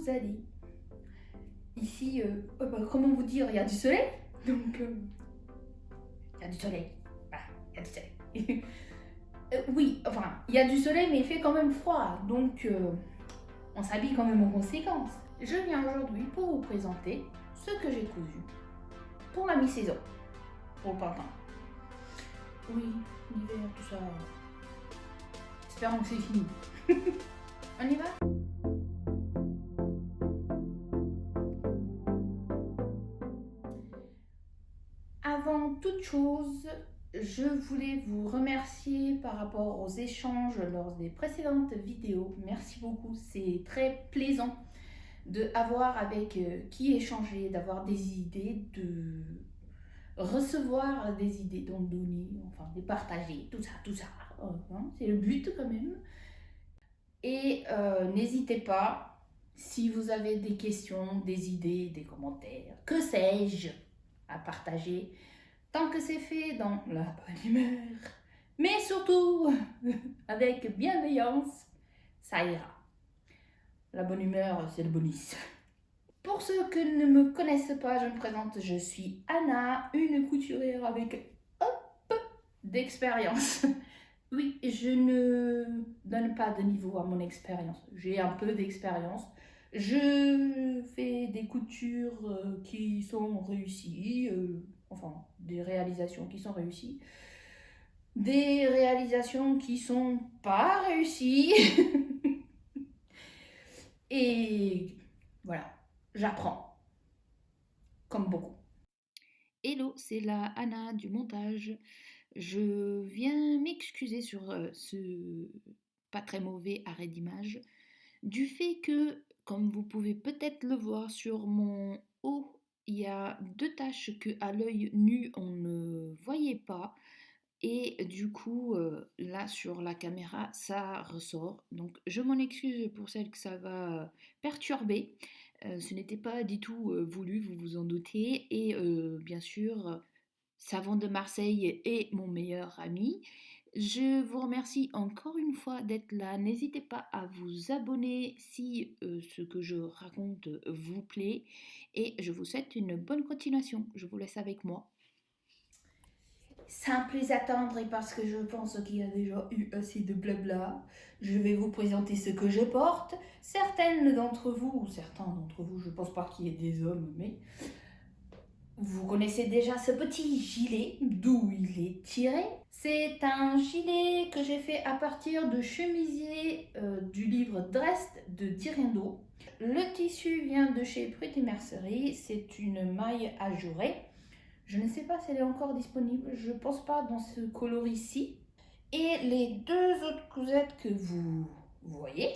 vous allez? Ici, comment vous dire, il y a du soleil, donc il y a du soleil. Ah, il y a du soleil. Oui, enfin, il y a du soleil, mais il fait quand même froid, donc on s'habille quand même en conséquence. Je viens aujourd'hui pour vous présenter ce que j'ai cousu pour la mi-saison, pour le printemps. Oui, l'hiver, tout ça. Espérons que c'est fini. On y va? Avant toute chose, je voulais vous remercier par rapport aux échanges lors des précédentes vidéos. Merci beaucoup, c'est très plaisant de avoir avec qui échanger, d'avoir des idées, de recevoir des idées, d'en donner, enfin de partager, tout ça, hein, c'est le but quand même. Et n'hésitez pas, si vous avez des questions, des idées, des commentaires, que sais-je, à partager, tant que c'est fait dans la bonne humeur, mais surtout avec bienveillance, ça ira. La bonne humeur, c'est le bonus. Pour ceux qui ne me connaissent pas, je me présente, je suis Anna, une couturière avec d'expérience. Oui, je ne donne pas de niveau à mon expérience. J'ai un peu d'expérience. Je fais des coutures qui sont réussies, enfin des réalisations qui sont réussies, des réalisations qui sont pas réussies. Et voilà, j'apprends, comme beaucoup. Hello, c'est la Anna du montage. Je viens m'excuser sur ce pas très mauvais arrêt d'image du fait que, comme vous pouvez peut-être le voir sur mon haut, il y a deux taches que à l'œil nu on ne voyait pas et du coup là sur la caméra ça ressort. Donc je m'en excuse pour celles que ça va perturber. Ce n'était pas du tout voulu, vous vous en doutez. Et bien sûr, Savon de Marseille est mon meilleur ami. Je vous remercie encore une fois d'être là. N'hésitez pas à vous abonner si ce que je raconte vous plaît. Et je vous souhaite une bonne continuation. Je vous laisse avec moi. Sans plus attendre, et parce que je pense qu'il y a déjà eu assez de blabla, je vais vous présenter ce que je porte. Certaines d'entre vous, ou certains d'entre vous, je pense pas qu'il y ait des hommes, mais vous connaissez déjà ce petit gilet, d'où il est tiré. C'est un gilet que j'ai fait à partir de chemisier du livre Dresde de Dirindo. Le tissu vient de chez Pretty Mercery, c'est une maille ajourée. Je ne sais pas si elle est encore disponible, je ne pense pas dans ce coloris-ci. Et les deux autres cousettes que vous voyez,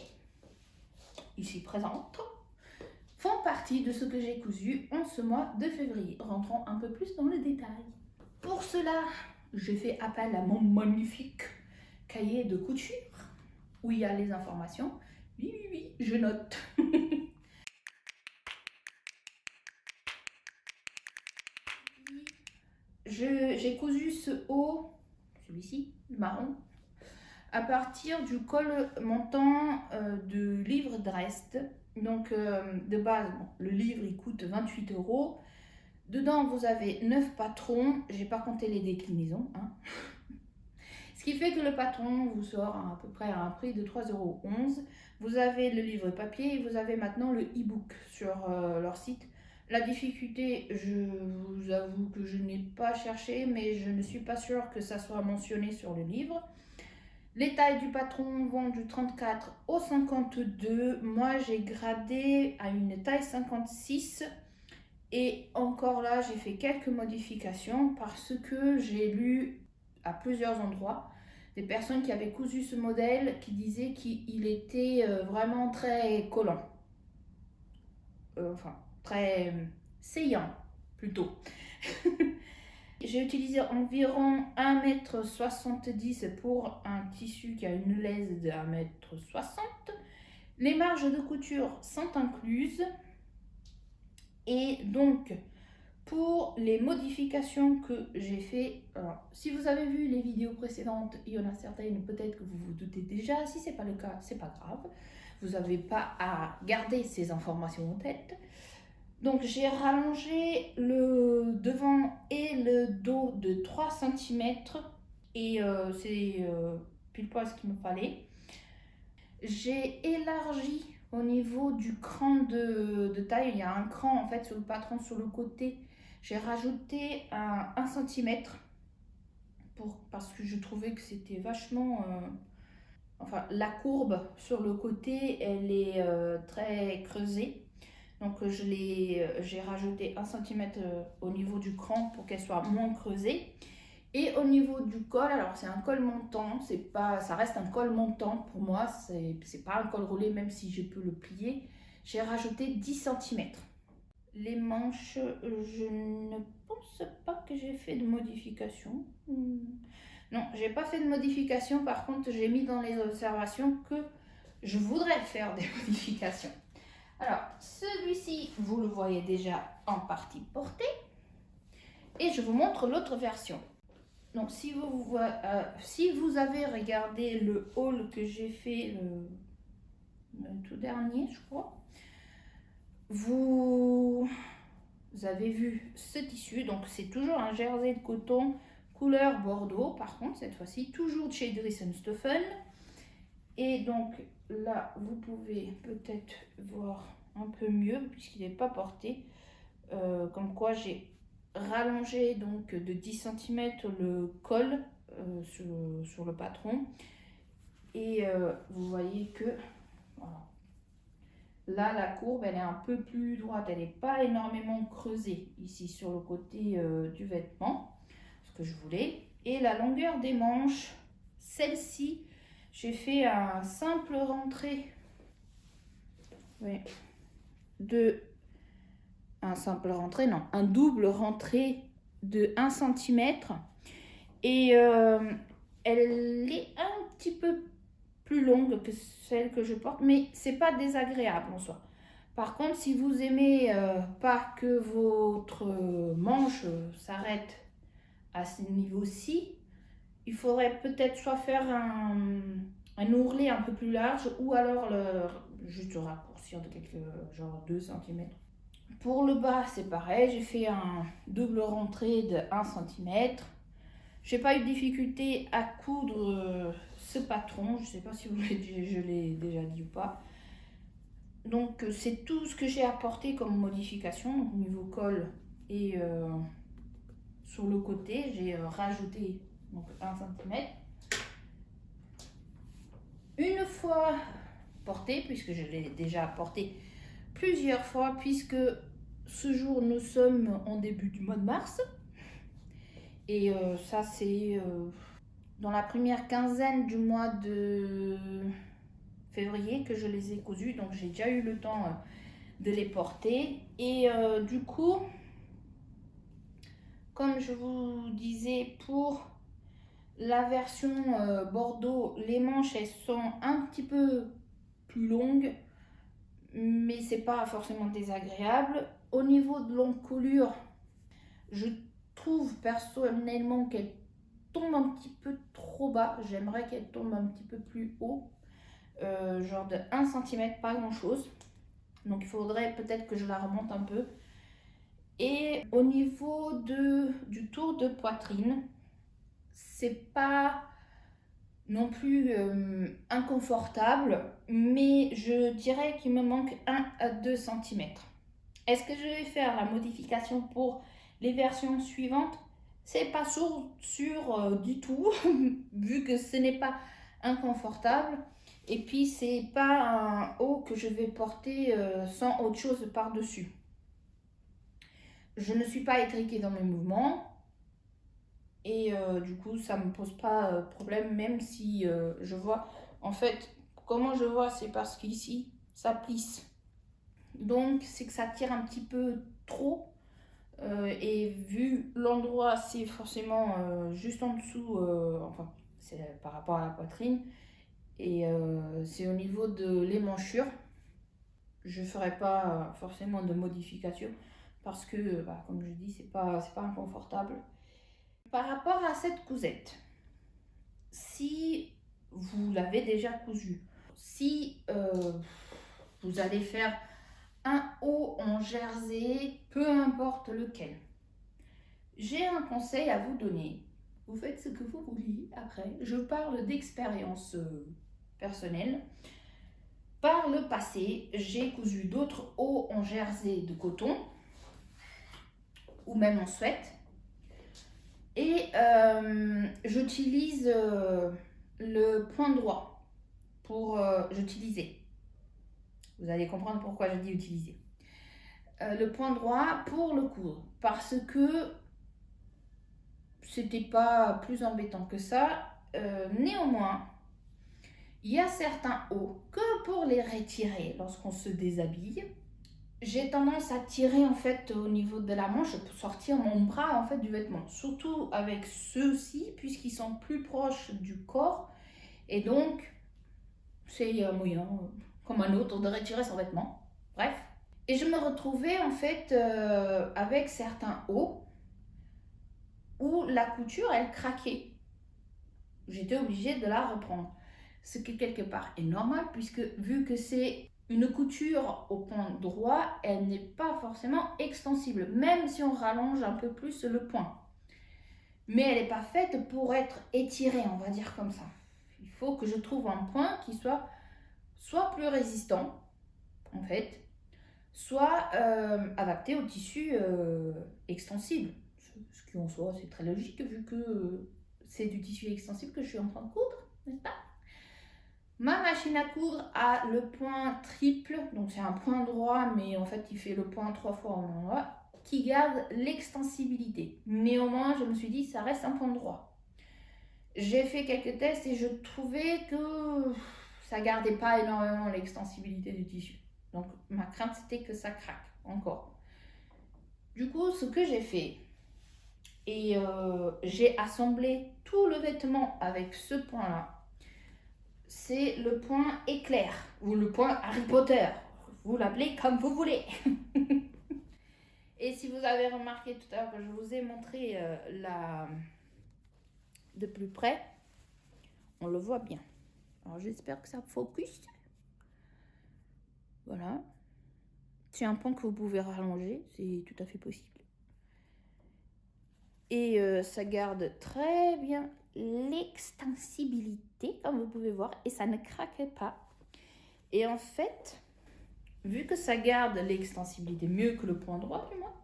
ici présentes, font partie de ce que j'ai cousu en ce mois de février. Rentrons un peu plus dans le détail. Pour cela, j'ai fait appel à mon magnifique cahier de couture où il y a les informations. Oui, je note. J'ai cousu ce haut, celui-ci, le marron, à partir du col montant de livre Dresde. Donc de base, bon, le livre il coûte 28 €. Dedans vous avez 9 patrons, j'ai pas compté les déclinaisons. Hein. Ce qui fait que le patron vous sort à peu près à un prix de 3,11 €. Vous avez le livre papier et vous avez maintenant le e-book sur leur site. La difficulté, je vous avoue que je n'ai pas cherché, mais je ne suis pas sûre que ça soit mentionné sur le livre. Les tailles du patron vont du 34 au 52. Moi, j'ai gradé à une taille 56. Et encore là, j'ai fait quelques modifications parce que j'ai lu à plusieurs endroits des personnes qui avaient cousu ce modèle qui disaient qu'il était vraiment très collant. Enfin, très saillant plutôt. J'ai utilisé environ 1,70 m pour un tissu qui a une laise de 1,60 m. Les marges de couture sont incluses. Et donc, pour les modifications que j'ai fait, alors, si vous avez vu les vidéos précédentes, il y en a certaines, peut-être que vous vous doutez déjà. Si ce n'est pas le cas, c'est pas grave. Vous n'avez pas à garder ces informations en tête. Donc j'ai rallongé le devant et le dos de 3 cm et c'est pile poil ce qu'il me fallait. J'ai élargi au niveau du cran de taille. Il y a un cran en fait sur le patron sur le côté. J'ai rajouté un 1 cm parce que je trouvais que c'était vachement... enfin, la courbe sur le côté, elle est très creusée. Donc j'ai rajouté 1 cm au niveau du cran pour qu'elle soit moins creusée. Et au niveau du col, alors c'est un col montant, ça reste un col montant pour moi, c'est pas un col roulé même si je peux le plier. J'ai rajouté 10 cm. Les manches, je ne pense pas que j'ai fait de modification. Non, j'ai pas fait de modification, par contre j'ai mis dans les observations que je voudrais faire des modifications. Alors, celui-ci, vous le voyez déjà en partie porté. Et je vous montre l'autre version. Donc, si vous avez regardé le haul que j'ai fait le tout dernier, je crois, vous avez vu ce tissu. Donc, c'est toujours un jersey de coton couleur bordeaux. Par contre, cette fois-ci, toujours de chez Dries & Stephen. Et donc, là, vous pouvez peut-être voir un peu mieux puisqu'il n'est pas porté. Comme quoi, j'ai rallongé donc de 10 cm le col sur le patron et vous voyez que voilà. Là la courbe elle est un peu plus droite, elle n'est pas énormément creusée ici sur le côté du vêtement, ce que je voulais. Et la longueur des manches, celle-ci, j'ai fait un simple rentrée un double rentrée de 1 cm et elle est un petit peu plus longue que celle que je porte, mais c'est pas désagréable en soi. Par contre, si vous aimez pas que votre manche s'arrête à ce niveau-ci, il faudrait peut-être soit faire un ourlet un peu plus large ou alors juste raccourcir de genre 2 cm. Pour le bas, c'est pareil, j'ai fait un double rentrée de 1 cm. J'ai pas eu de difficulté à coudre ce patron, je sais pas si je l'ai déjà dit ou pas. Donc c'est tout ce que j'ai apporté comme modification au niveau col et sur le côté, j'ai rajouté donc 1 cm. Une fois porté, puisque je l'ai déjà porté plusieurs fois, puisque ce jour nous sommes en début du mois de mars et ça c'est dans la première quinzaine du mois de février que je les ai cousus, donc j'ai déjà eu le temps de les porter. Et du coup, comme je vous disais, pour la version bordeaux, les manches elles sont un petit peu plus longues, mais c'est pas forcément désagréable. Au niveau de l'encolure, je trouve personnellement qu'elle tombe un petit peu trop bas. J'aimerais qu'elle tombe un petit peu plus haut, genre de 1 cm, pas grand chose. Donc il faudrait peut-être que je la remonte un peu. Et au niveau du tour de poitrine, c'est pas non plus inconfortable, mais je dirais qu'il me manque 1 à 2 cm. Est-ce que je vais faire la modification pour les versions suivantes? C'est pas sûr du tout, vu que ce n'est pas inconfortable. Et puis, c'est pas un haut que je vais porter sans autre chose par-dessus. Je ne suis pas étriquée dans mes mouvements. Et du coup, ça ne me pose pas problème, même si je vois... En fait, comment je vois, c'est parce qu'ici, ça plisse. Donc, c'est que ça tire un petit peu trop. Et vu l'endroit, c'est forcément juste en dessous, enfin, c'est par rapport à la poitrine. Et c'est au niveau de l'émanchure. Je ne ferai pas forcément de modification. parce que, comme je dis, c'est pas inconfortable. Par rapport à cette cousette, si vous l'avez déjà cousue, si vous allez faire un haut en jersey, peu importe lequel, j'ai un conseil à vous donner. Vous faites ce que vous voulez après. Je parle d'expérience personnelle. Par le passé, j'ai cousu d'autres hauts en jersey de coton ou même en sweat. Et j'utilise le point droit pour j'utilisais. Vous allez comprendre pourquoi je dis utiliser. Le point droit pour le coudre parce que c'était pas plus embêtant que ça. Néanmoins, il y a certains hauts que pour les retirer lorsqu'on se déshabille, j'ai tendance à tirer en fait au niveau de la manche pour sortir mon bras en fait du vêtement. Surtout avec ceux-ci puisqu'ils sont plus proches du corps et donc c'est un moyen comme un autre de retirer son vêtement. Bref. Et je me retrouvais en fait avec certains hauts où la couture elle craquait. J'étais obligée de la reprendre. Ce qui quelque part est normal puisque vu que c'est une couture au point droit, elle n'est pas forcément extensible, même si on rallonge un peu plus le point. Mais elle n'est pas faite pour être étirée, on va dire comme ça. Il faut que je trouve un point qui soit plus résistant, en fait, soit adapté au tissu extensible. Ce qui en soi, c'est très logique vu que c'est du tissu extensible que je suis en train de coudre, n'est-ce pas ? Ma machine à coudre a le point triple, donc c'est un point droit, mais en fait il fait le point 3 fois au même endroit, qui garde l'extensibilité. Néanmoins, je me suis dit, ça reste un point droit. J'ai fait quelques tests et je trouvais que ça gardait pas énormément l'extensibilité du tissu. Donc ma crainte c'était que ça craque encore. Du coup, ce que j'ai fait, et j'ai assemblé tout le vêtement avec ce point-là. C'est le point éclair ou le point Harry Potter. Vous l'appelez comme vous voulez. Et si vous avez remarqué tout à l'heure que je vous ai montré de plus près, on le voit bien. Alors j'espère que ça focus. Voilà. C'est un point que vous pouvez rallonger, c'est tout à fait possible. Et ça garde très bien l'extensibilité, comme vous pouvez voir, et ça ne craque pas. Et en fait, vu que ça garde l'extensibilité mieux que le point droit du moins,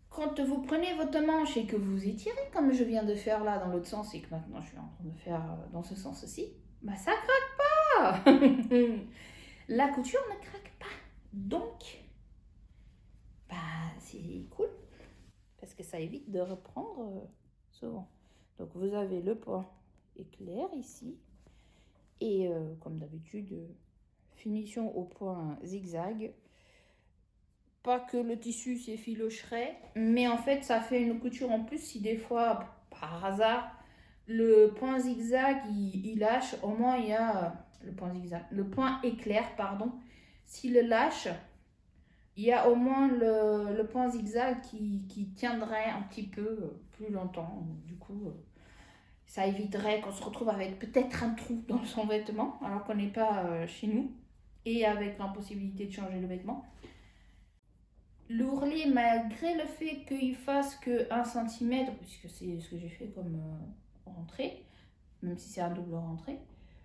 quand vous prenez votre manche et que vous étirez, comme je viens de faire là dans l'autre sens et que maintenant je suis en train de faire dans ce sens aussi, ça craque pas. La couture ne craque pas. Donc, c'est cool. Parce que ça évite de reprendre souvent. Donc vous avez le point éclair ici. Et comme d'habitude, finition au point zigzag. Pas que le tissu s'effilocherait, mais en fait ça fait une couture en plus si des fois, par hasard, le point zigzag il lâche. Au moins il y a le point éclair, pardon. S'il le lâche, il y a au moins le point zigzag qui tiendrait un petit peu plus longtemps. Du coup, ça éviterait qu'on se retrouve avec peut-être un trou dans son vêtement, alors qu'on n'est pas chez nous, et avec l'impossibilité de changer le vêtement. L'ourlet, malgré le fait qu'il fasse que 1 cm, puisque c'est ce que j'ai fait comme rentrée, même si c'est un double rentrée,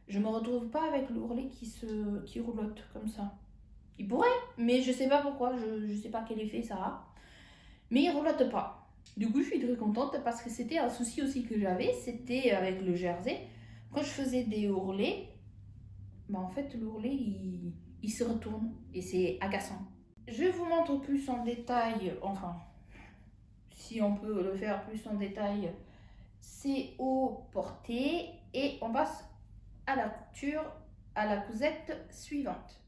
je me retrouve pas avec l'ourlet qui roulotte comme ça. Il pourrait, mais je sais pas pourquoi, je sais pas quel effet ça a. Mais il roulotte pas. Du coup, je suis très contente parce que c'était un souci aussi que j'avais, c'était avec le jersey. Quand je faisais des ourlets, en fait, l'ourlet, il se retourne et c'est agaçant. Je vous montre plus en détail, enfin, si on peut le faire plus en détail, c'est au porté et on passe à la couture, à la cousette suivante.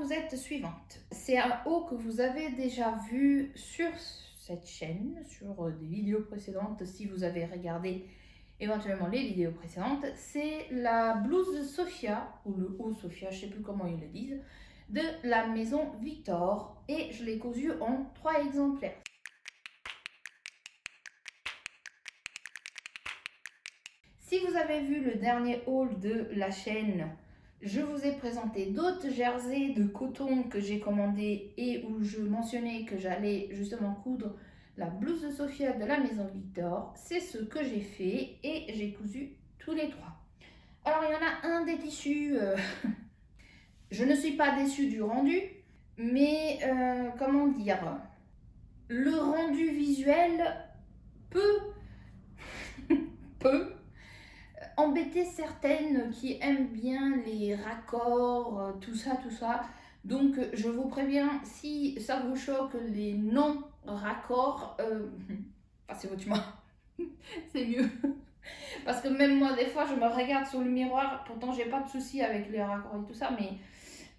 cousette suivante. C'est un haut que vous avez déjà vu sur cette chaîne, sur des vidéos précédentes, si vous avez regardé éventuellement les vidéos précédentes. C'est la blouse Sophia, ou le haut Sophia, je ne sais plus comment ils le disent, de la maison Victor. Et je l'ai cousu en 3 exemplaires. Si vous avez vu le dernier haul de la chaîne, je vous ai présenté d'autres jerseys de coton que j'ai commandé et où je mentionnais que j'allais justement coudre la blouse de Sophia de la maison Victor. C'est ce que j'ai fait et j'ai cousu tous les 3. Alors il y en a un des tissus, je ne suis pas déçue du rendu, mais comment dire, le rendu visuel peut embêter certaines qui aiment bien les raccords, tout ça. Donc je vous préviens, si ça vous choque les non-raccords, passez votre chemin, c'est mieux. Parce que même moi, des fois, je me regarde sur le miroir, pourtant j'ai pas de souci avec les raccords et tout ça, mais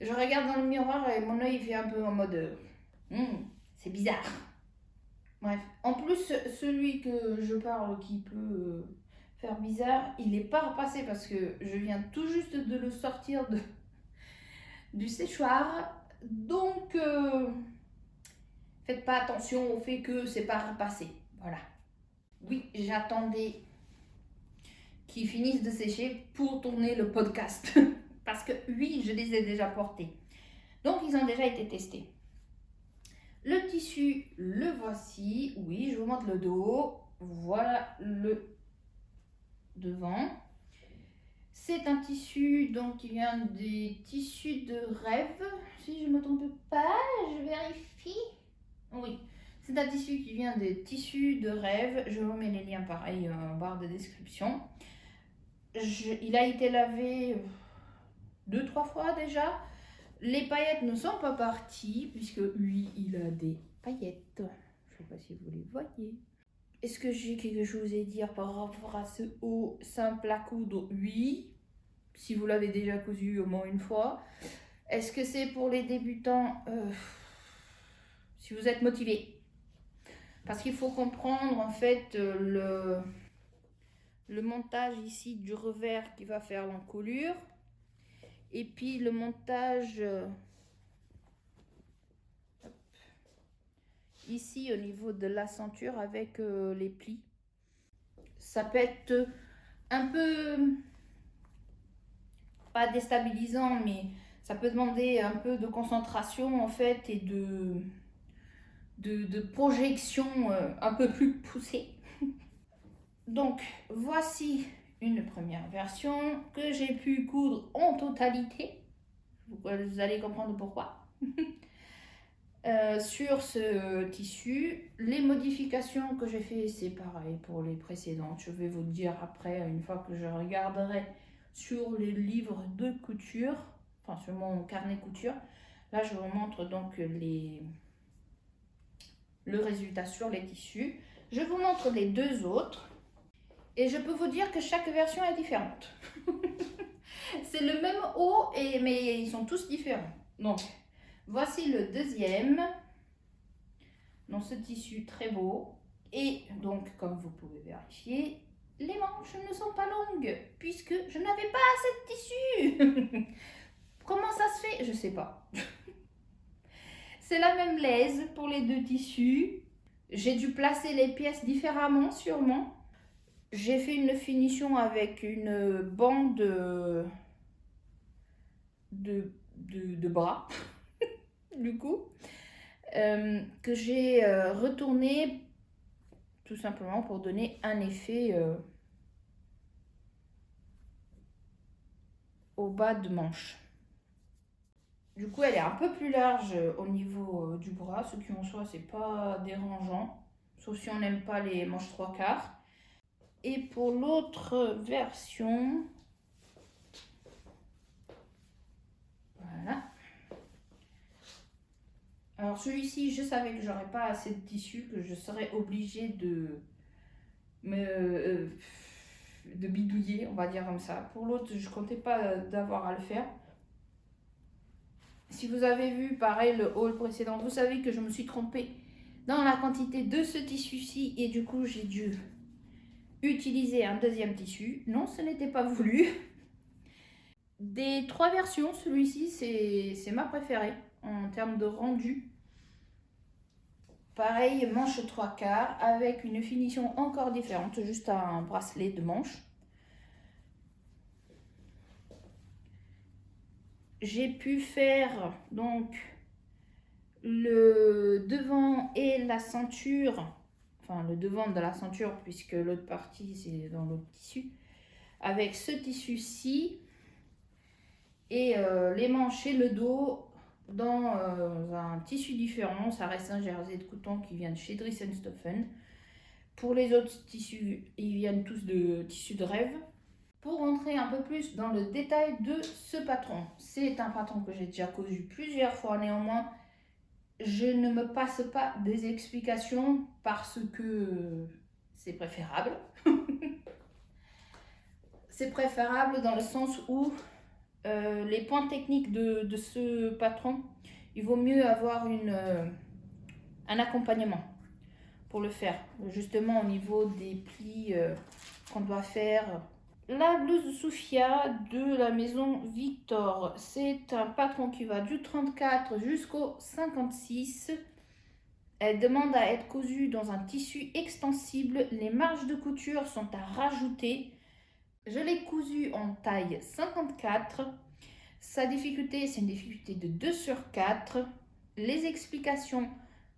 je regarde dans le miroir et mon œil fait un peu en mode c'est bizarre. Bref, en plus, celui que je parle qui peut faire bizarre, il n'est pas repassé parce que je viens tout juste de le sortir du séchoir. Donc, faites pas attention au fait que c'est pas repassé. Voilà. Oui, j'attendais qu'ils finissent de sécher pour tourner le podcast. Parce que oui, je les ai déjà portés. Donc, ils ont déjà été testés. Le tissu, le voici. Oui, je vous montre le dos. Voilà le devant. C'est un tissu donc qui vient des tissus de rêve. Si je ne me trompe pas, je vérifie. Oui, c'est un tissu qui vient des tissus de rêve. Je vous mets les liens pareil en barre de description. Il a été lavé 2-3 fois déjà. Les paillettes ne sont pas parties puisque lui, il a des paillettes. Je ne sais pas si vous les voyez. Est-ce que j'ai quelque chose à dire par rapport à ce haut simple à coudre? Oui, si vous l'avez déjà cousu au moins une fois. Est-ce que c'est pour les débutants? Si vous êtes motivé. Parce qu'il faut comprendre en fait le montage ici du revers qui va faire l'encolure. Et puis le montage ici au niveau de la ceinture avec les plis. Ça peut être un peu, pas déstabilisant, mais ça peut demander un peu de concentration en fait et de projection un peu plus poussée. Donc voici une première version que j'ai pu coudre en totalité. Vous allez comprendre pourquoi. Sur ce tissu, les modifications que j'ai fait, c'est pareil pour les précédentes. Je vais vous le dire après, une fois que je regarderai sur les livres de couture, enfin sur mon carnet couture. Là, je vous montre donc le résultat sur les tissus. Je vous montre les 2 autres et je peux vous dire que chaque version est différente. C'est le même haut, mais ils sont tous différents. Donc, voici le deuxième, dans ce tissu très beau. Et donc, comme vous pouvez vérifier, les manches ne sont pas longues, puisque je n'avais pas assez de tissu. Comment ça se fait? Je ne sais pas. C'est la même laise pour les 2 tissus. J'ai dû placer les pièces différemment, sûrement. J'ai fait une finition avec une bande de bras, du coup, que j'ai retourné tout simplement pour donner un effet au bas de manche. Du coup, elle est un peu plus large au niveau du bras, ce qui en soi, c'est pas dérangeant, sauf si on n'aime pas les manches 3/4. Et pour l'autre version, voilà. Alors celui-ci, je savais que j'aurais pas assez de tissu, que je serais obligée de bidouiller, on va dire comme ça. Pour l'autre, je comptais pas d'avoir à le faire. Si vous avez vu pareil le haul précédent, vous savez que je me suis trompée dans la quantité de ce tissu-ci et du coup j'ai dû utiliser un deuxième tissu. Non, ce n'était pas voulu. Des 3 versions, celui-ci c'est ma préférée en termes de rendu. Pareil, manche 3/4 avec une finition encore différente, juste un bracelet de manche. J'ai pu faire donc le devant et la ceinture, enfin le devant de la ceinture puisque l'autre partie c'est dans l'autre tissu, avec ce tissu-ci et les manches et le dos dans un tissu différent. Ça reste un jersey de coton qui vient de chez Dries & Stephen. Pour les autres tissus, ils viennent tous de tissus de rêve. Pour rentrer un peu plus dans le détail de ce patron, c'est un patron que j'ai déjà cousu plusieurs fois, néanmoins je ne me passe pas des explications parce que c'est préférable. C'est préférable dans le sens où les points techniques de ce patron, il vaut mieux avoir un accompagnement pour le faire. Justement au niveau des plis qu'on doit faire. La blouse de Sophia de la maison Victor, c'est un patron qui va du 34 jusqu'au 56. Elle demande à être cousue dans un tissu extensible. Les marges de couture sont à rajouter. Je l'ai cousue en taille 54. Sa difficulté, c'est une difficulté de 2/4. Les explications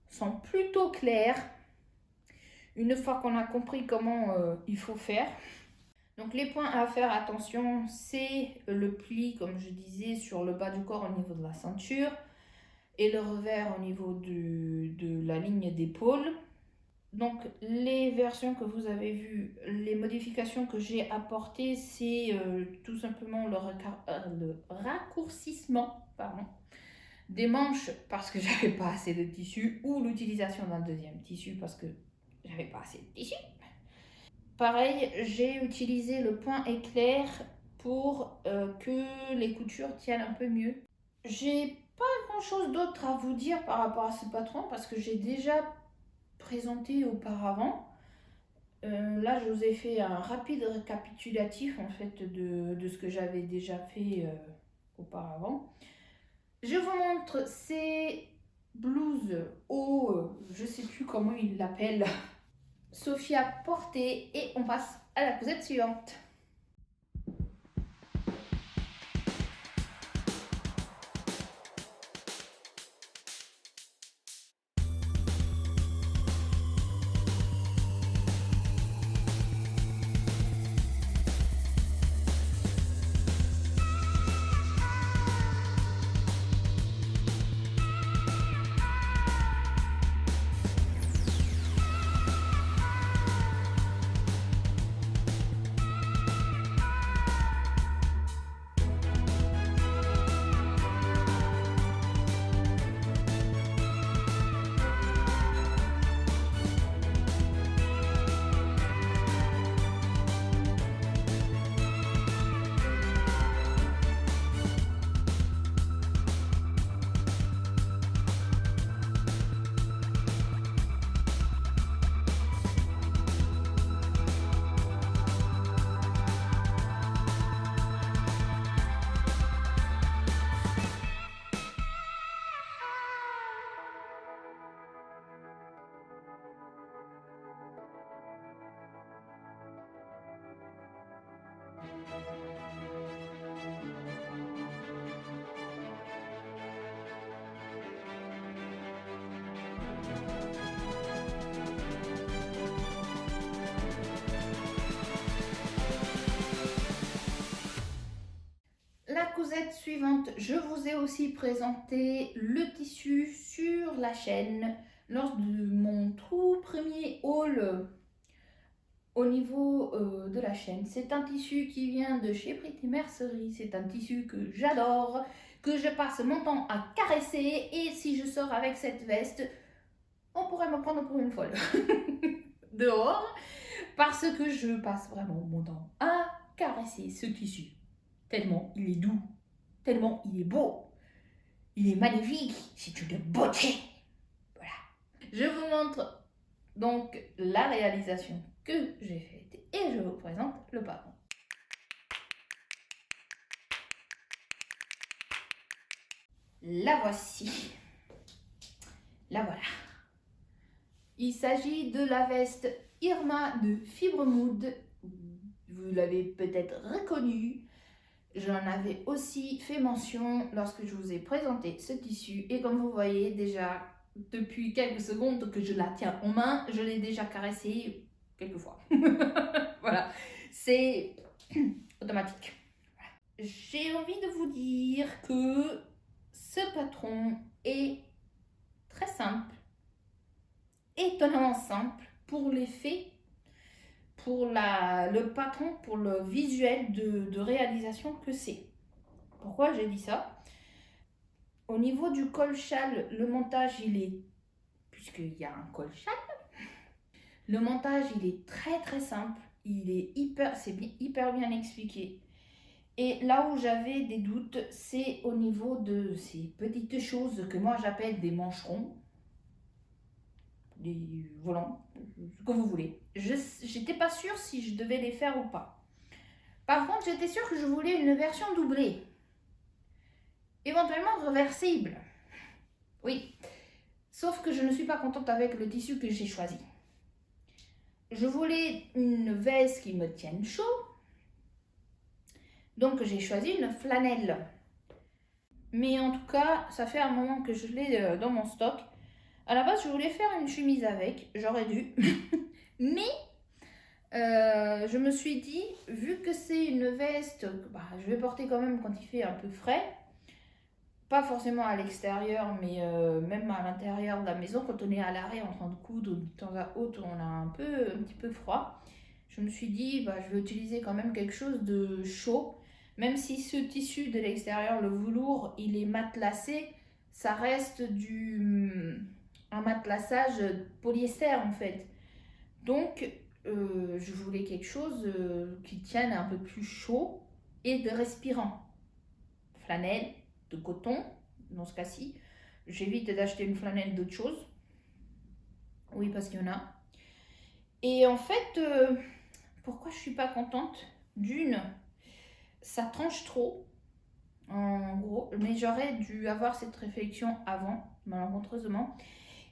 sont plutôt claires. Une fois qu'on a compris comment il faut faire. Donc les points à faire attention, c'est le pli, comme je disais, sur le bas du corps au niveau de la ceinture et le revers au niveau de la ligne d'épaule. Donc les versions que vous avez vues, les modifications que j'ai apportées, c'est tout simplement le raccourcissement des manches parce que j'avais pas assez de tissu ou l'utilisation d'un deuxième tissu parce que j'avais pas assez de tissu. Pareil, j'ai utilisé le point éclair pour que les coutures tiennent un peu mieux. J'ai pas grand chose d'autre à vous dire par rapport à ce patron parce que j'ai déjà présenté auparavant. Là, je vous ai fait un rapide récapitulatif en fait de ce que j'avais déjà fait auparavant. Je vous montre ces blouses au, je sais plus comment ils l'appellent, Sophia portée, et on passe à la cousette suivante. La cousette suivante, je vous ai aussi présenté le tissu sur la chaîne lors de mon tout premier haul au niveau de la chaîne. C'est un tissu qui vient de chez Pretty Mercerie. C'est un tissu que j'adore, que je passe mon temps à caresser. Et si je sors avec cette veste, on pourrait me prendre pour une folle dehors. Parce que je passe vraiment mon temps à caresser ce tissu. Tellement il est doux, tellement il est beau. Il est magnifique, c'est une beauté. Voilà. Je vous montre donc la réalisation que j'ai faite et je vous présente le patron. La voici. La voilà. Il s'agit de la veste Irma de Fibremood. Vous l'avez peut-être reconnue. J'en avais aussi fait mention lorsque je vous ai présenté ce tissu. Et comme vous voyez déjà, depuis quelques secondes que je la tiens en main, je l'ai déjà caressée quelques fois. Voilà, c'est automatique. J'ai envie de vous dire que ce patron est très simple, étonnamment simple pour l'effet, pour le patron, pour le visuel de réalisation que c'est. Pourquoi j'ai dit ça? Au niveau du col-châle, le montage, il est, puisqu'il y a un col-châle, le montage, il est très très simple, il est hyper bien expliqué. Et là où j'avais des doutes, c'est au niveau de ces petites choses que moi j'appelle des mancherons, des volants, ce que vous voulez. J'étais pas sûre si je devais les faire ou pas. Par contre, j'étais sûre que je voulais une version doublée, éventuellement reversible. Oui, sauf que je ne suis pas contente avec le tissu que j'ai choisi. Je voulais une veste qui me tienne chaud, donc j'ai choisi une flanelle. Mais en tout cas, ça fait un moment que je l'ai dans mon stock. À la base, je voulais faire une chemise avec, j'aurais dû. Mais je me suis dit, vu que c'est une veste que je vais porter quand même quand il fait un peu frais, pas forcément à l'extérieur, mais même à l'intérieur de la maison, quand on est à l'arrêt en train de coudre, de temps à autre, on a un petit peu froid. Je me suis dit, je vais utiliser quand même quelque chose de chaud. Même si ce tissu de l'extérieur, le velours, il est matelassé, ça reste un matelassage polyester en fait. Donc, je voulais quelque chose qui tienne un peu plus chaud et de respirant. Flanelle, de coton, dans ce cas-ci. J'évite d'acheter une flanelle d'autre chose. Oui, parce qu'il y en a. Et en fait, pourquoi je suis pas contente? D'une, ça tranche trop, en gros, mais j'aurais dû avoir cette réflexion avant, malencontreusement.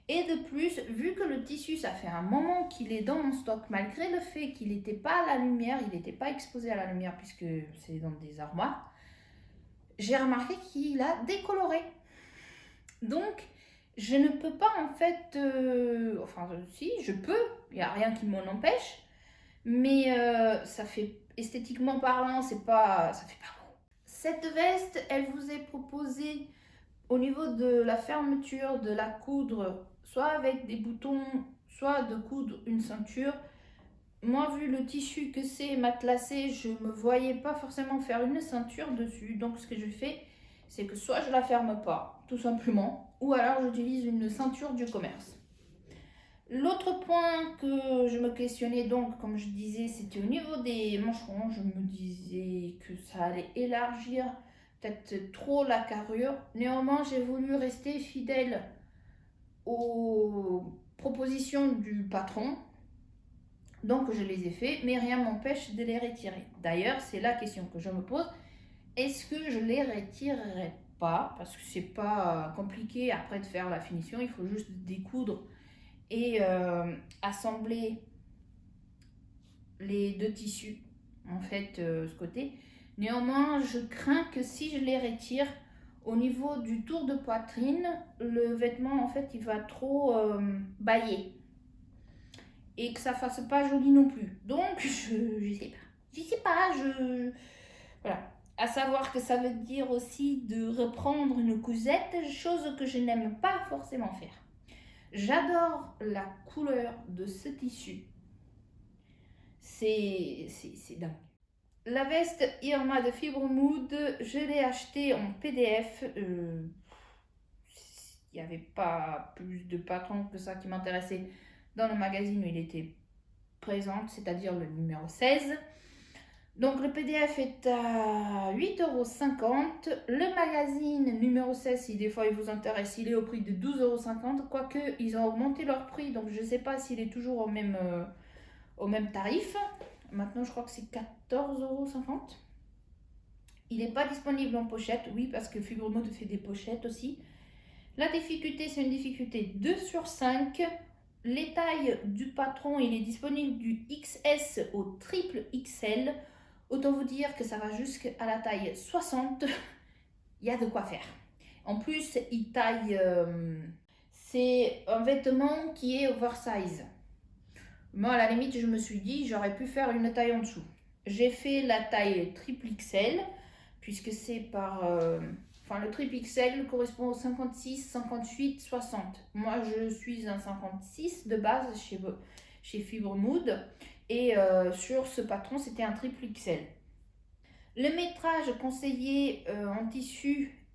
Et de plus, vu que le tissu, ça fait un moment qu'il est dans mon stock, malgré le fait qu'il n'était pas à la lumière, il n'était pas exposé à la lumière puisque c'est dans des armoires, j'ai remarqué qu'il a décoloré. Donc, je ne peux pas en fait, si, je peux, il n'y a rien qui m'en empêche, mais ça fait, esthétiquement parlant, ça fait pas beau. Cette veste, elle vous est proposée au niveau de la fermeture, de la coudre, soit avec des boutons, soit de coudre une ceinture. Moi, vu le tissu que c'est matelassé, je ne me voyais pas forcément faire une ceinture dessus. Donc, ce que je fais, c'est que soit je la ferme pas, tout simplement, ou alors j'utilise une ceinture du commerce. L'autre point que je me questionnais donc, comme je disais, c'était au niveau des mancherons. Je me disais que ça allait élargir peut-être trop la carrure. Néanmoins, j'ai voulu rester fidèle aux propositions du patron. Donc je les ai fait, mais rien ne m'empêche de les retirer. D'ailleurs, c'est la question que je me pose. Est-ce que je les retirerai pas? Parce que c'est pas compliqué après de faire la finition. Il faut juste découdre et assembler les deux tissus, en fait, ce côté. Néanmoins, je crains que si je les retire, au niveau du tour de poitrine, le vêtement, en fait, il va trop bailler. Et que ça fasse pas joli non plus. Donc, je sais pas. Je sais pas, voilà. À savoir que ça veut dire aussi de reprendre une cousette, chose que je n'aime pas forcément faire. J'adore la couleur de ce tissu. C'est dingue. La veste Irma de Fibremood, je l'ai achetée en PDF. Il n'y avait pas plus de patrons que ça qui m'intéressait dans le magazine où il était présent, c'est-à-dire le numéro 16. Donc le PDF est à 8,50 €. Le magazine numéro 16, si des fois il vous intéresse, il est au prix de 12,50 €. Quoique ils ont augmenté leur prix, donc je ne sais pas s'il est toujours au même tarif. Maintenant je crois que c'est 14,50 €. Il n'est pas disponible en pochette, oui, parce que Fibromode fait des pochettes aussi. La difficulté, c'est une difficulté 2 sur 5. Les tailles du patron, il est disponible du XS au triple XL. Autant vous dire que ça va jusqu'à la taille 60. Il y a de quoi faire. En plus, il taille... c'est un vêtement qui est oversize. Moi, à la limite, je me suis dit, j'aurais pu faire une taille en dessous. J'ai fait la taille triple XL, puisque c'est par... Enfin, le triple XL correspond au 56, 58, 60. Moi, je suis un 56 de base chez Fibromode. Et sur ce patron, c'était un triple XL. Le métrage conseillé en tissu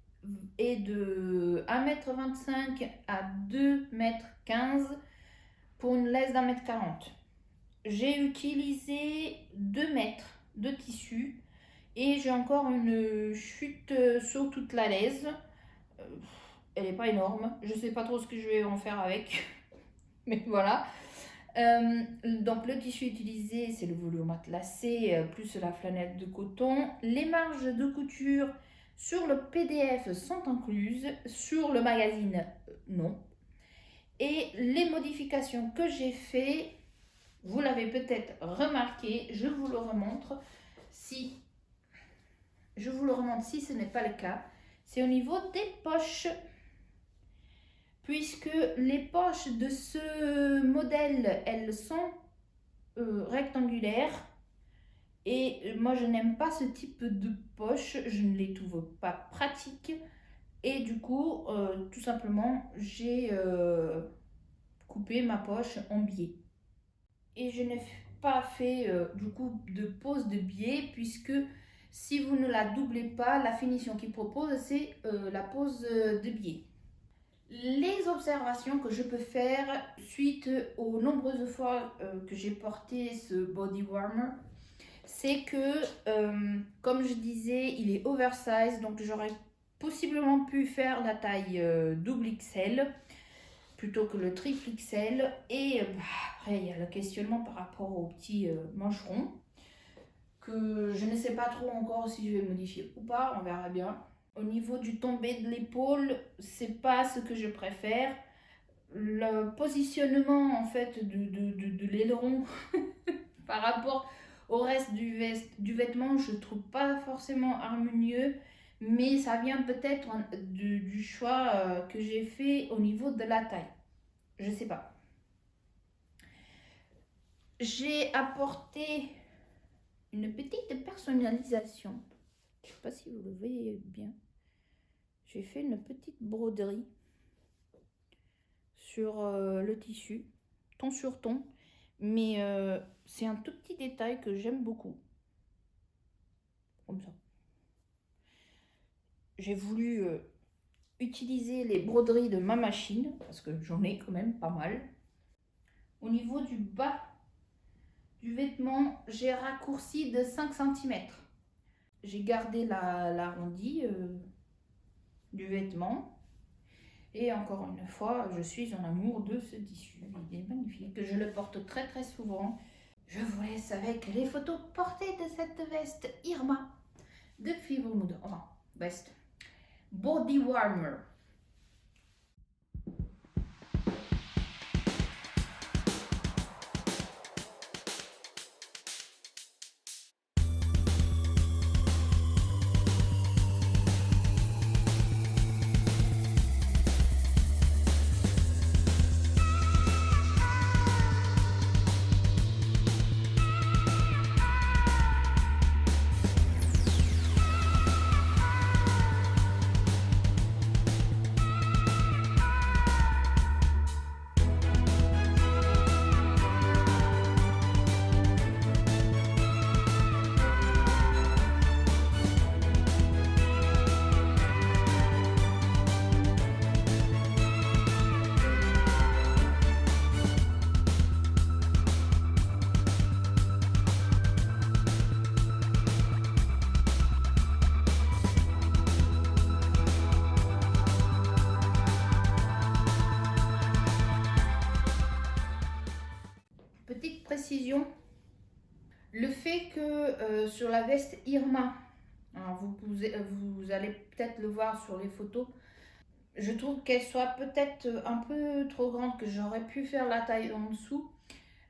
est de 1,25 m à 2,15 m pour une laisse d'1,40 m. J'ai utilisé 2 mètres de tissu. Et j'ai encore une chute sur toute la laisse. Elle n'est pas énorme. Je ne sais pas trop ce que je vais en faire avec. Mais voilà. Donc le tissu utilisé, c'est le velours matelassé plus la flanelle de coton. Les marges de couture sur le PDF sont incluses. Sur le magazine, non. Et les modifications que j'ai fait, vous l'avez peut-être remarqué. Je vous le remontre. Je vous le remontre si ce n'est pas le cas. C'est au niveau des poches. Puisque les poches de ce modèle, elles sont rectangulaires. Et moi, je n'aime pas ce type de poche. Je ne les trouve pas pratiques. Et du coup, tout simplement, j'ai coupé ma poche en biais. Et je n'ai pas fait du coup de pose de biais, puisque si vous ne la doublez pas, la finition qu'il propose, c'est la pose de biais. Les observations que je peux faire suite aux nombreuses fois que j'ai porté ce body warmer, c'est que, comme je disais, il est oversize, donc j'aurais possiblement pu faire la taille double XL plutôt que le triple XL. Et après, il y a le questionnement par rapport aux petits mancherons, que je ne sais pas trop encore si je vais modifier ou pas, on verra bien. Au niveau du tombé de l'épaule, c'est pas ce que je préfère. Le positionnement en fait de l'aileron par rapport au reste du vêtement, je trouve pas forcément harmonieux, mais ça vient peut-être du choix que j'ai fait au niveau de la taille. Je sais pas. J'ai apporté une petite personnalisation. Je sais pas si vous le voyez bien. J'ai fait une petite broderie sur le tissu, ton sur ton, mais c'est un tout petit détail que j'aime beaucoup. Comme ça. J'ai voulu utiliser les broderies de ma machine, parce que j'en ai quand même pas mal. Au niveau du bas du vêtement, j'ai raccourci de 5 cm. J'ai gardé l'arrondi du vêtement. Et encore une fois, je suis en amour de ce tissu. Il est magnifique. Je le porte très très souvent. Je vous laisse avec les photos portées de cette veste Irma de Fibromode. Enfin, veste body warmer. précision. Le fait que sur la veste Irma, alors vous allez peut-être le voir sur les photos, je trouve qu'elle soit peut-être un peu trop grande, que j'aurais pu faire la taille en dessous.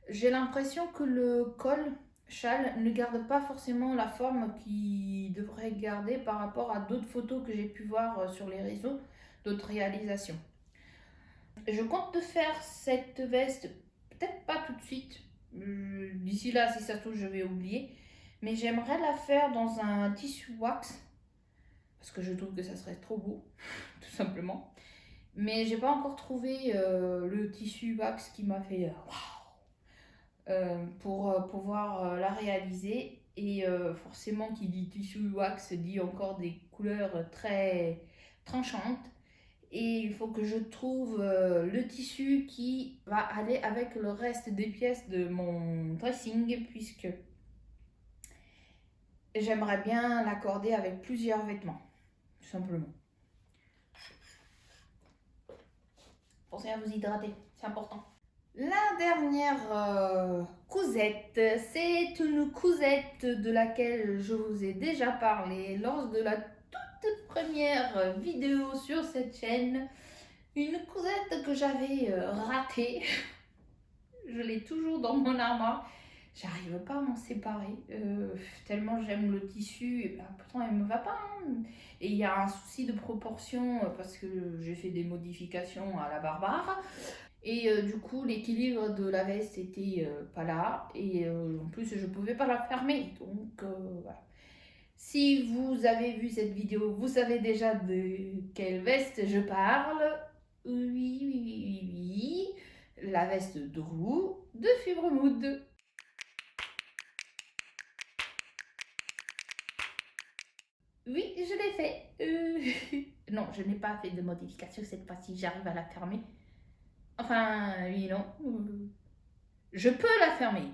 J'ai l'impression que le col châle ne garde pas forcément la forme qu'il devrait garder par rapport à d'autres photos que j'ai pu voir sur les réseaux, d'autres réalisations. Je compte de faire cette veste, peut-être pas tout de suite. D'ici là, si ça se trouve, je vais oublier. Mais j'aimerais la faire dans un tissu wax. Parce que je trouve que ça serait trop beau, tout simplement. Mais j'ai pas encore trouvé le tissu wax qui m'a fait waouh pour pouvoir la réaliser. Et forcément, qui dit tissu wax dit encore des couleurs très tranchantes. Et il faut que je trouve le tissu qui va aller avec le reste des pièces de mon dressing, puisque j'aimerais bien l'accorder avec plusieurs vêtements, tout simplement. Pensez à vous hydrater, c'est important. La dernière cousette, c'est une cousette de laquelle je vous ai déjà parlé lors de la toute première vidéo sur cette chaîne. Une cousette que j'avais ratée. Je l'ai toujours dans mon armoire. J'arrive pas à m'en séparer. Tellement j'aime le tissu. Et ben, pourtant, elle me va pas. Hein. Et il y a un souci de proportion parce que j'ai fait des modifications à la Barbare. Et du coup, l'équilibre de la veste était pas là. Et en plus, je pouvais pas la fermer. Donc, voilà. Si vous avez vu cette vidéo, vous savez déjà de quelle veste je parle. Oui. La veste de roue de Fibre Mood. Oui, je l'ai fait. Non, je n'ai pas fait de modification cette fois-ci. J'arrive à la fermer. Enfin, oui, non. Je peux la fermer.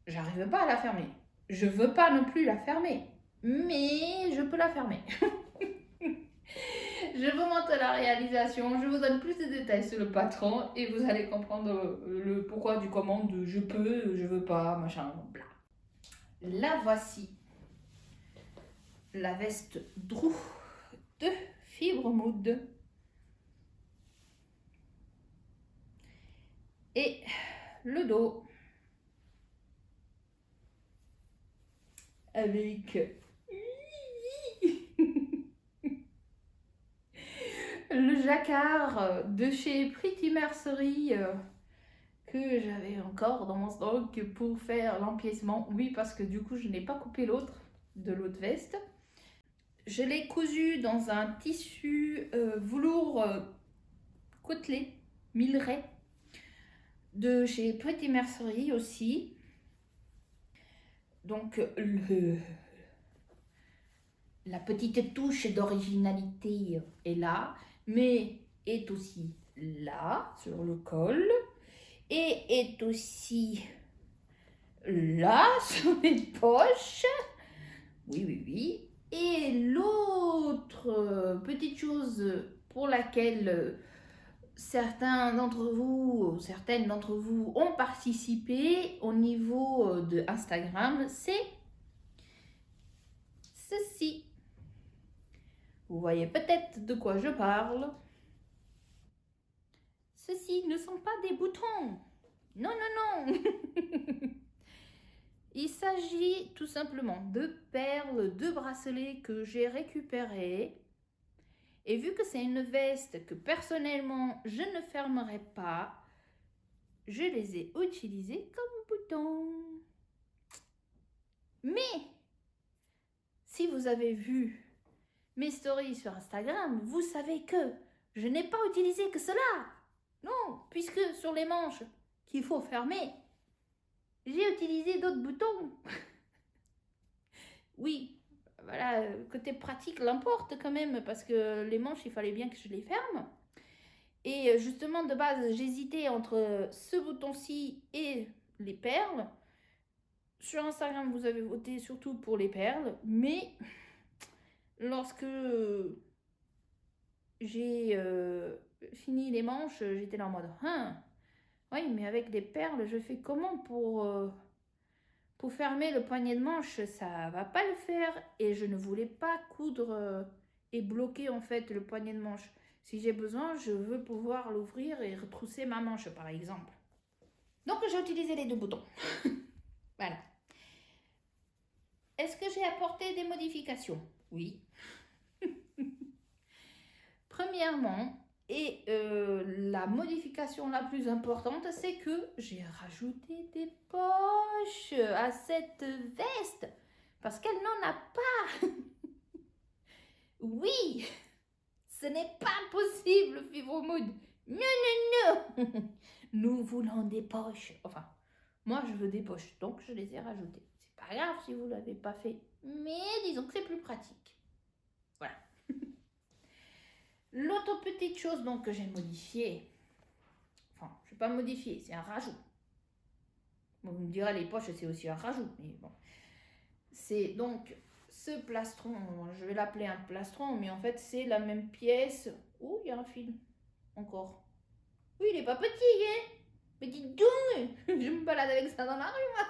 J'arrive pas à la fermer. Je veux pas non plus la fermer. Mais je peux la fermer. Je vous montre la réalisation, je vous donne plus de détails sur le patron et vous allez comprendre le pourquoi du comment de je peux, je veux pas, machin, bla. La voici. La veste Drew de Fibre Mood. Et le dos. Avec le jacquard de chez Pretty Mercery que j'avais encore dans mon stock pour faire l'empiècement. Oui, parce que du coup, je n'ai pas coupé l'autre de l'autre veste. Je l'ai cousu dans un tissu velours côtelé, Milleray, de chez Pretty Mercery aussi. Donc, la petite touche d'originalité est là, mais est aussi là, sur le col, et est aussi là, sur les poches. Oui. Et l'autre petite chose pour laquelle certains d'entre vous, certaines d'entre vous ont participé au niveau de Instagram, c'est ceci. Vous voyez peut-être de quoi je parle. Ceci ne sont pas des boutons. Non. Il s'agit tout simplement de perles, de bracelets que j'ai récupérés. Et vu que c'est une veste que personnellement je ne fermerai pas, je les ai utilisés comme boutons. Mais, si vous avez vu mes stories sur Instagram, vous savez que je n'ai pas utilisé que cela. Non, puisque sur les manches qu'il faut fermer, j'ai utilisé d'autres boutons. Oui, voilà, côté pratique l'importe quand même, parce que les manches, il fallait bien que je les ferme. Et justement, de base, j'hésitais entre ce bouton-ci et les perles. Sur Instagram, vous avez voté surtout pour les perles, mais lorsque j'ai fini les manches, j'étais là en mode Oui, mais avec des perles, je fais comment pour fermer le poignet de manche? Ça va pas le faire. Et je ne voulais pas coudre et bloquer en fait le poignet de manche. Si j'ai besoin, je veux pouvoir l'ouvrir et retrousser ma manche par exemple. Donc j'ai utilisé les deux boutons. Voilà. Est-ce que j'ai apporté des modifications? Oui. Premièrement, et la modification la plus importante, c'est que j'ai rajouté des poches à cette veste parce qu'elle n'en a pas. Oui, ce n'est pas possible, Fibromood. Non, non, non. Nous voulons des poches. Enfin, moi, je veux des poches, donc je les ai rajoutées. C'est pas grave si vous ne l'avez pas fait, mais disons que c'est plus pratique. Voilà. L'autre petite chose donc que j'ai modifiée, enfin, je ne vais pas modifier, c'est un rajout. Bon, vous me direz, les poches, c'est aussi un rajout, mais bon. C'est donc ce plastron, je vais l'appeler un plastron, mais en fait, c'est la même pièce. Oh, il y a un fil, encore. Oui, il n'est pas petit, hein? Mais dites donc, je me balade avec ça dans la rue, moi.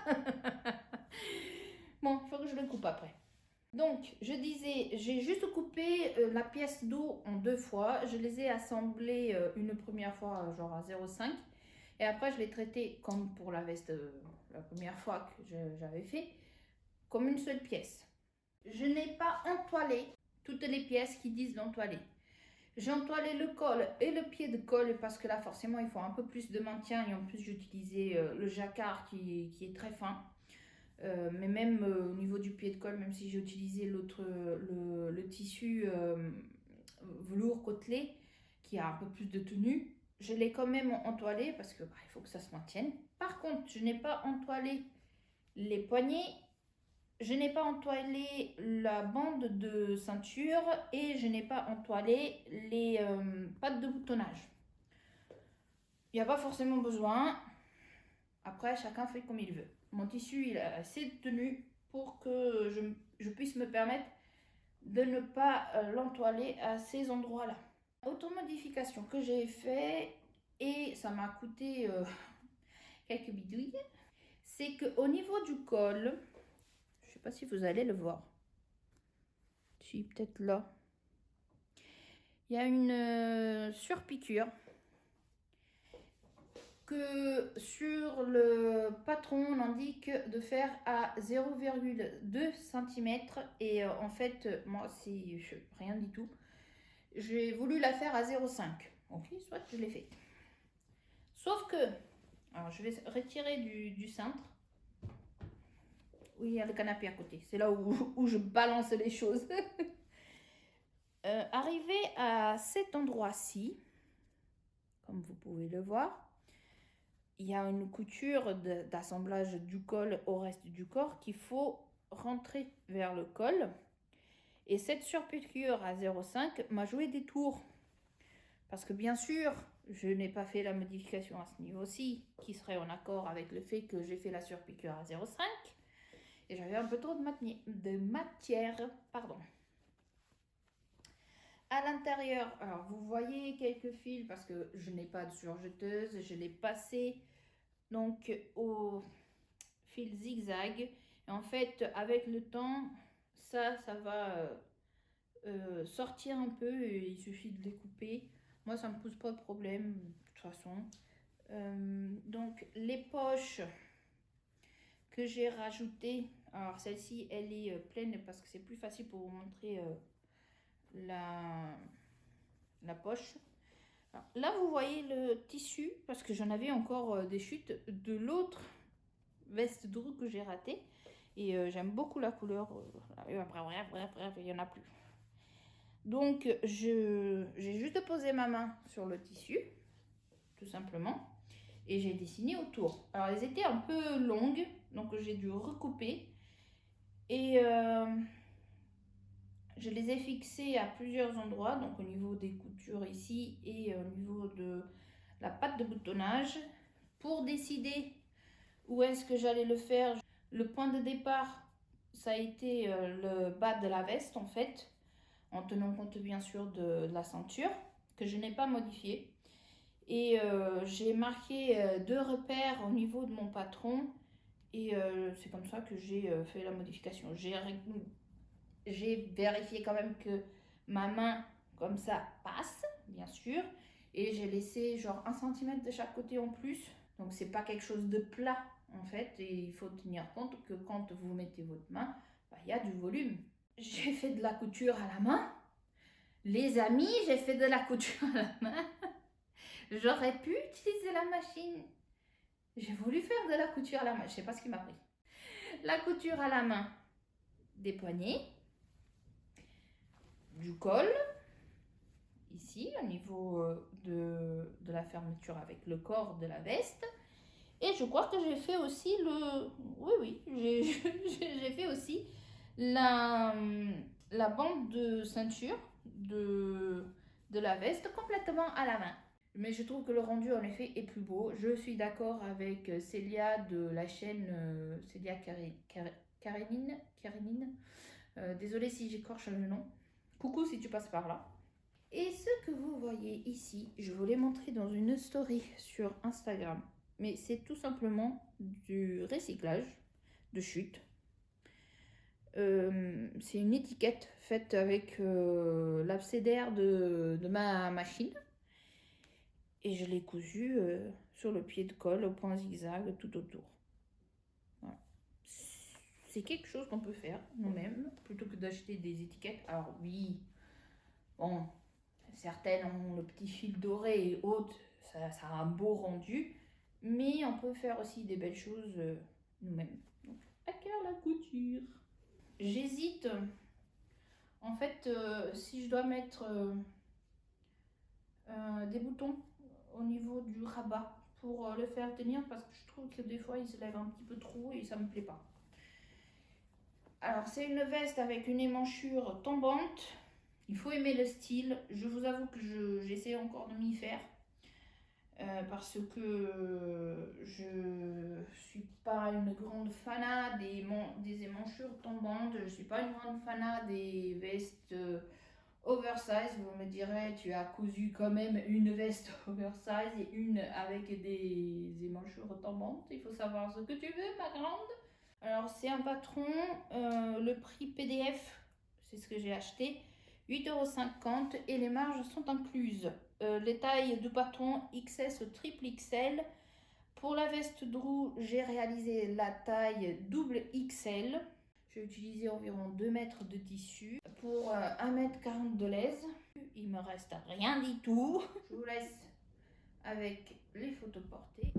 Bon, il faut que je le coupe après. Donc, je disais, j'ai juste coupé la pièce d'eau en 2 fois. Je les ai assemblées une première fois, genre à 0,5. Et après, je l'ai traité comme pour la veste, la première fois que j'avais fait, comme une seule pièce. Je n'ai pas entoilé toutes les pièces qui disent d'entoiler. J'ai entoilé le col et le pied de col parce que là, forcément, il faut un peu plus de maintien. Et en plus, j'ai utilisé le jacquard qui est très fin. Mais même au niveau du pied de colle, même si j'ai utilisé le tissu velours côtelé qui a un peu plus de tenue, je l'ai quand même entoilé parce que il faut que ça se maintienne. Par contre, je n'ai pas entoilé les poignets, je n'ai pas entoilé la bande de ceinture et je n'ai pas entoilé les pattes de boutonnage. Il n'y a pas forcément besoin. Après, chacun fait comme il veut. Mon tissu, il a assez de tenue pour que je puisse me permettre de ne pas l'entoiler à ces endroits-là. Autre modification que j'ai fait, et ça m'a coûté quelques bidouilles, c'est qu'au niveau du col, je ne sais pas si vous allez le voir, si peut-être là, il y a une surpiqûre que sur le patron on indique de faire à 0,2 cm et en fait moi c'est rien du tout, j'ai voulu la faire à 0,5. Ok, soit je l'ai fait, sauf que alors je vais retirer du cintre. Oui, il y a le canapé à côté, c'est là où je balance les choses. Arrivé à cet endroit-ci, comme vous pouvez le voir, il y a une couture d'assemblage du col au reste du corps qu'il faut rentrer vers le col. Et cette surpiqûre à 0,5 m'a joué des tours. Parce que bien sûr, je n'ai pas fait la modification à ce niveau-ci, qui serait en accord avec le fait que j'ai fait la surpiqûre à 0,5. Et j'avais un peu trop de matière. Pardon. À l'intérieur, alors vous voyez quelques fils parce que je n'ai pas de surjeteuse. Je l'ai passé donc au fil zigzag. Et en fait, avec le temps, ça va sortir un peu. Et il suffit de les couper. Moi, ça ne me pose pas de problème, de toute façon. Donc, les poches que j'ai rajoutées. Alors, celle-ci, elle est pleine parce que c'est plus facile pour vous montrer la poche. Alors, là, vous voyez le tissu parce que j'en avais encore des chutes de l'autre veste Drew que j'ai raté et j'aime beaucoup la couleur. Bref, il n'y en a plus. Donc, j'ai juste posé ma main sur le tissu, tout simplement, et j'ai dessiné autour. Alors, elles étaient un peu longues, donc j'ai dû recouper et je les ai fixées à plusieurs endroits, donc au niveau des coutures ici et au niveau de la patte de boutonnage pour décider où est-ce que j'allais le faire. Le point de départ, ça a été le bas de la veste en fait, en tenant compte bien sûr de la ceinture, que je n'ai pas modifié. Et j'ai marqué 2 repères au niveau de mon patron. Et c'est comme ça que j'ai fait la modification. J'ai vérifié quand même que ma main, comme ça, passe, bien sûr. Et j'ai laissé genre 1 cm de chaque côté en plus. Donc c'est pas quelque chose de plat, en fait. Et il faut tenir compte que quand vous mettez votre main, il y a du volume. J'ai fait de la couture à la main. Les amis, j'ai fait de la couture à la main. J'aurais pu utiliser la machine. J'ai voulu faire de la couture à la main. Je sais pas ce qui m'a pris. La couture à la main des poignets, du col, ici au niveau de la fermeture avec le corps de la veste. Et je crois que j'ai fait aussi le... Oui, j'ai fait aussi la bande de ceinture de la veste complètement à la main. Mais je trouve que le rendu en effet est plus beau. Je suis d'accord avec Célia de la chaîne Célia Karénine. Désolée si j'écorche le nom. Coucou si tu passes par là. Et ce que vous voyez ici, je vous l'ai montré dans une story sur Instagram. Mais c'est tout simplement du recyclage de chute. C'est une étiquette faite avec l'abcédaire de ma machine. Et je l'ai cousu sur le pied de colle au point zigzag tout autour. Voilà. C'est quelque chose qu'on peut faire nous-mêmes plutôt que d'acheter des étiquettes. Alors oui, bon, certaines ont le petit fil doré et autres, ça a un beau rendu. Mais on peut faire aussi des belles choses nous-mêmes. Donc, à cœur la couture. J'hésite. En fait, si je dois mettre des boutons au niveau du rabat pour le faire tenir, parce que je trouve que des fois il se lève un petit peu trop et ça me plaît pas. Alors c'est une veste avec une émanchure tombante. Il faut aimer le style. Je vous avoue que j'essaie encore de m'y faire. Parce que je suis pas une grande fanat des émanchures tombantes. Je suis pas une grande fanat des vestes oversize. Vous me direz, tu as cousu quand même une veste oversize et une avec des émanchures tombantes. Il faut savoir ce que tu veux, ma grande. Alors c'est un patron, le prix PDF, c'est ce que j'ai acheté, 8,50 € et les marges sont incluses. Les tailles du patron XS au triple XL. Pour la veste de roue, j'ai réalisé la taille double XL. J'ai utilisé environ 2 mètres de tissu pour 1,40 m de laise. Il me reste rien du tout. Je vous laisse avec les photos portées.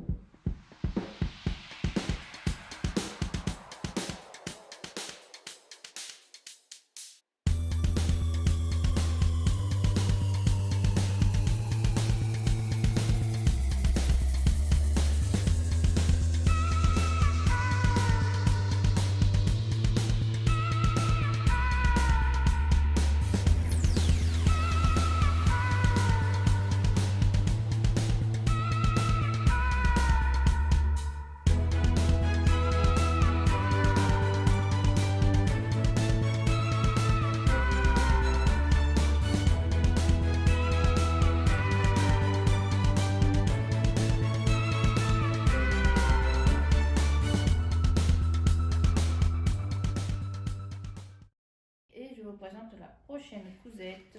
Je vous présente la prochaine cousette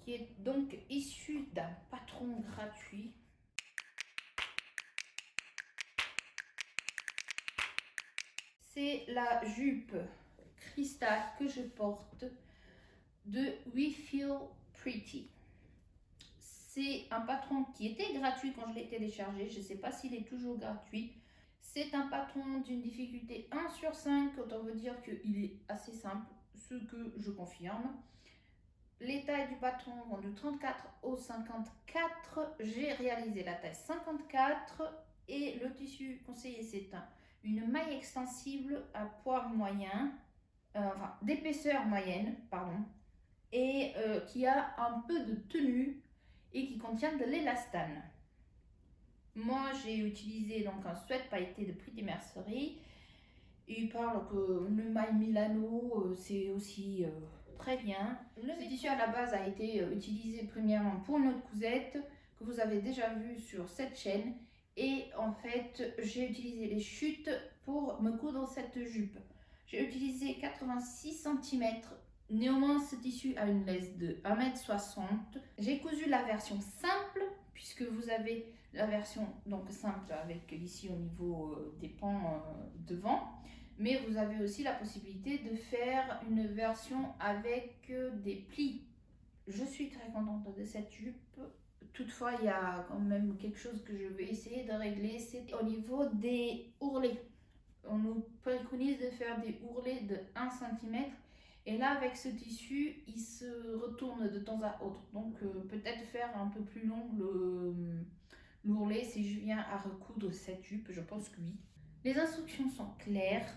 qui est donc issue d'un patron gratuit. C'est la jupe cristal que je porte de We Feel Pretty. C'est un patron qui était gratuit quand je l'ai téléchargé. Je ne sais pas s'il est toujours gratuit. C'est un patron d'une difficulté 1 sur 5. Autant vous dire qu'il est assez simple, ce que je confirme. Les tailles du patron vont du 34 au 54. J'ai réalisé la taille 54 et le tissu conseillé c'est une maille extensible à poids moyen, enfin d'épaisseur moyenne, pardon, et qui a un peu de tenue et qui contient de l'élastane. Moi j'ai utilisé donc un sweat pailleté de Pretty Mercerie. Il parle que le maille Milano c'est aussi très bien. Ce tissu à la base a été utilisé premièrement pour notre cousette que vous avez déjà vu sur cette chaîne. Et en fait, j'ai utilisé les chutes pour me coudre cette jupe. J'ai utilisé 86 cm. Néanmoins, ce tissu a une laisse de 1,60 m. J'ai cousu la version simple, puisque vous avez la version donc simple avec ici au niveau des pans devant. Mais vous avez aussi la possibilité de faire une version avec des plis. Je suis très contente de cette jupe. Toutefois, il y a quand même quelque chose que je vais essayer de régler, c'est au niveau des ourlets. On nous préconise de faire des ourlets de 1 cm. Et là, avec ce tissu, il se retourne de temps à autre. Donc, peut-être faire un peu plus long l'ourlet si je viens à recoudre cette jupe. Je pense que oui. Les instructions sont claires.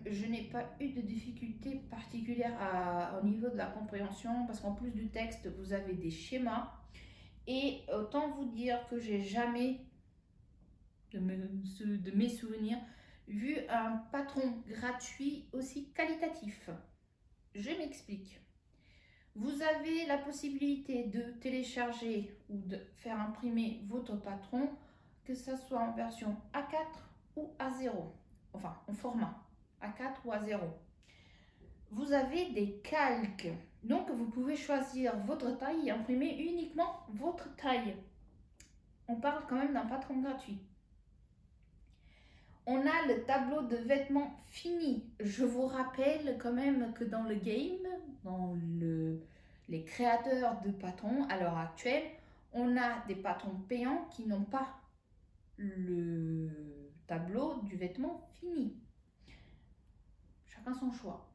Je n'ai pas eu de difficulté particulière au niveau de la compréhension parce qu'en plus du texte, vous avez des schémas. Et autant vous dire que j'ai jamais, de mes souvenirs, vu un patron gratuit aussi qualitatif. Je m'explique. Vous avez la possibilité de télécharger ou de faire imprimer votre patron, que ce soit en version A4 ou A0, enfin en format A4 ou A0. Vous avez des calques, donc vous pouvez choisir votre taille et imprimer uniquement votre taille. On parle quand même d'un patron gratuit. On a le tableau de vêtements fini. Je vous rappelle quand même que dans le game, les créateurs de patrons à l'heure actuelle, on a des patrons payants qui n'ont pas le tableau du vêtement fini. Chacun son choix.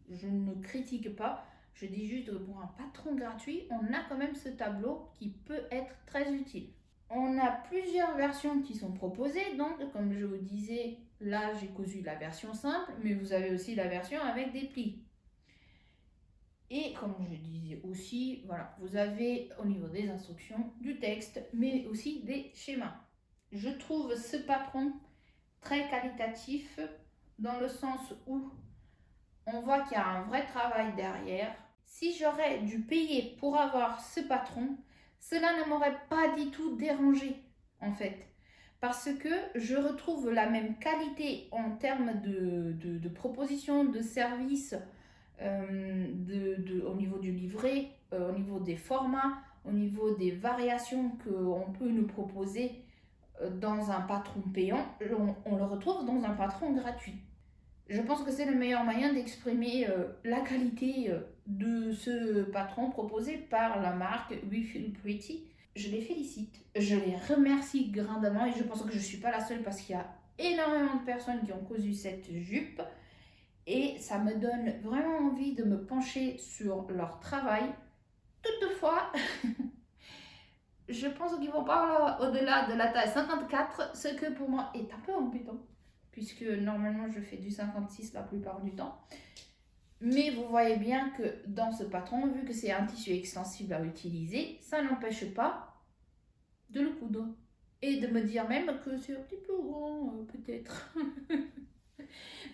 Je ne critique pas, je dis juste que pour un patron gratuit, on a quand même ce tableau qui peut être très utile. On a plusieurs versions qui sont proposées, donc comme je vous disais, là j'ai cousu la version simple, mais vous avez aussi la version avec des plis. Et comme je disais aussi, voilà, vous avez au niveau des instructions du texte, mais aussi des schémas. Je trouve ce patron très qualitatif dans le sens où on voit qu'il y a un vrai travail derrière. Si j'aurais dû payer pour avoir ce patron, cela ne m'aurait pas du tout dérangé en fait. Parce que je retrouve la même qualité en termes de proposition, de service, au niveau du livret, au niveau des formats, au niveau des variations qu'on peut nous proposer dans un patron payant, on le retrouve dans un patron gratuit. Je pense que c'est le meilleur moyen d'exprimer la qualité de ce patron proposé par la marque We Feel Pretty. Je les félicite, je les remercie grandement et je pense que je ne suis pas la seule parce qu'il y a énormément de personnes qui ont cousu cette jupe et ça me donne vraiment envie de me pencher sur leur travail. Toutefois, je pense qu'ils vont pas au-delà de la taille 54, ce que pour moi est un peu embêtant, puisque normalement je fais du 56 la plupart du temps. Mais vous voyez bien que dans ce patron, vu que c'est un tissu extensible à utiliser, ça n'empêche pas de le coudre. Et de me dire même que c'est un petit peu grand, peut-être.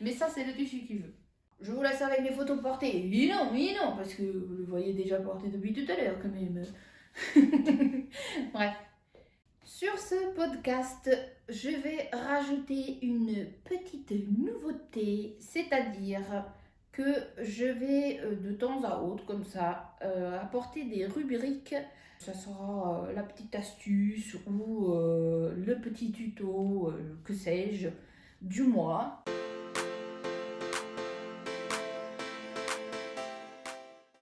Mais ça, c'est le tissu qui veut. Je vous laisse avec les photos portées. Et non, parce que vous le voyez déjà porté depuis tout à l'heure quand même. Bref. Sur ce podcast, je vais rajouter une petite nouveauté, c'est-à-dire que je vais de temps à autre, comme ça, apporter des rubriques. Ça sera la petite astuce ou le petit tuto, que sais-je, du mois.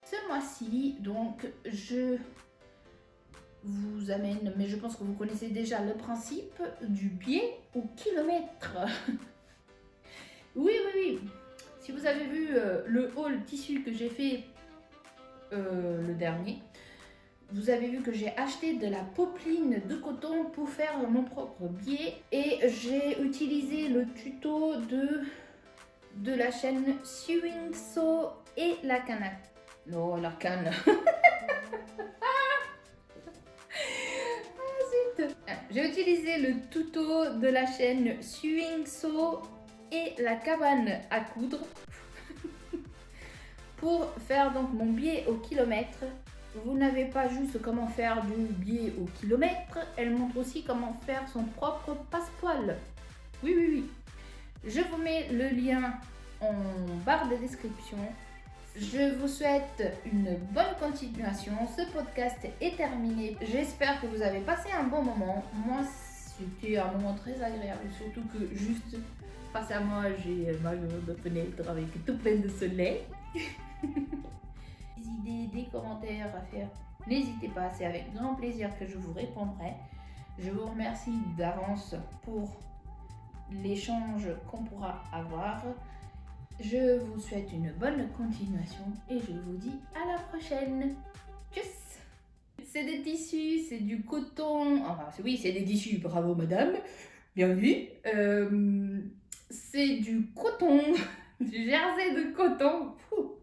Ce mois-ci, donc, je vous amène, mais je pense que vous connaissez déjà le principe du biais au kilomètre. Oui. Si vous avez vu le haul tissu que j'ai fait le dernier, vous avez vu que j'ai acheté de la popeline de coton pour faire mon propre biais et j'ai utilisé le tuto de la chaîne Sewing Sew et la canne. Non, la canne. J'ai utilisé le tuto de la chaîne Sewing Sew et la cabane à coudre pour faire donc mon biais au kilomètre. vous n'avez pas juste comment faire du billet au kilomètre, elle montre aussi comment faire son propre passepoil. Oui, oui, oui. Je vous mets le lien en barre de description. Je vous souhaite une bonne continuation. Ce podcast est terminé. J'espère que vous avez passé un bon moment. Moi, c'était un moment très agréable, surtout que juste face à moi, j'ai ma grande fenêtre avec tout plein de soleil. Des idées, des commentaires à faire, n'hésitez pas, c'est avec grand plaisir que je vous répondrai. Je vous remercie d'avance pour l'échange qu'on pourra avoir. Je vous souhaite une bonne continuation et je vous dis à la prochaine. Tchuss! C'est des tissus, c'est du coton, enfin oui c'est des tissus, bravo madame, bienvenue. C'est du coton, du jersey de coton. Pouh.